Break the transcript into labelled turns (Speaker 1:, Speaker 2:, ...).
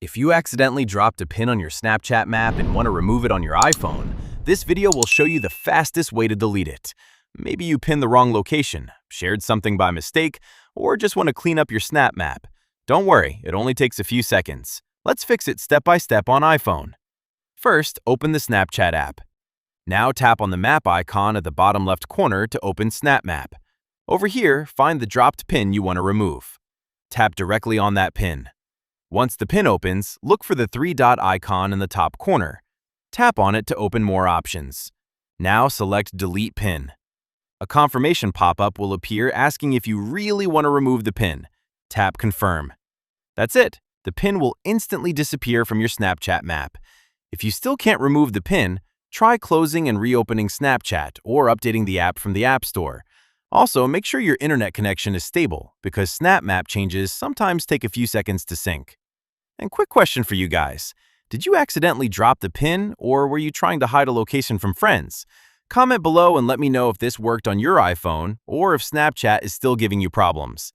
Speaker 1: If you accidentally dropped a pin on your Snapchat map and want to remove it on your iPhone, this video will show you the fastest way to delete it. Maybe you pinned the wrong location, shared something by mistake, or just want to clean up your Snap map. Don't worry, it only takes a few seconds. Let's fix it step by step on iPhone. First, open the Snapchat app. Now tap on the map icon at the bottom left corner to open Snap Map. Over here, find the dropped pin you want to remove. Tap directly on that pin. Once the pin opens, look for the three-dot icon in the top corner. Tap on it to open more options. Now select Delete Pin. A confirmation pop-up will appear asking if you really want to remove the pin. Tap Confirm. That's it. The pin will instantly disappear from your Snapchat map. If you still can't remove the pin, try closing and reopening Snapchat or updating the app from the App Store. Also, make sure your internet connection is stable because Snap Map changes sometimes take a few seconds to sync. And quick question for you guys. Did you accidentally drop the pin or were you trying to hide a location from friends? Comment below and let me know if this worked on your iPhone or if Snapchat is still giving you problems.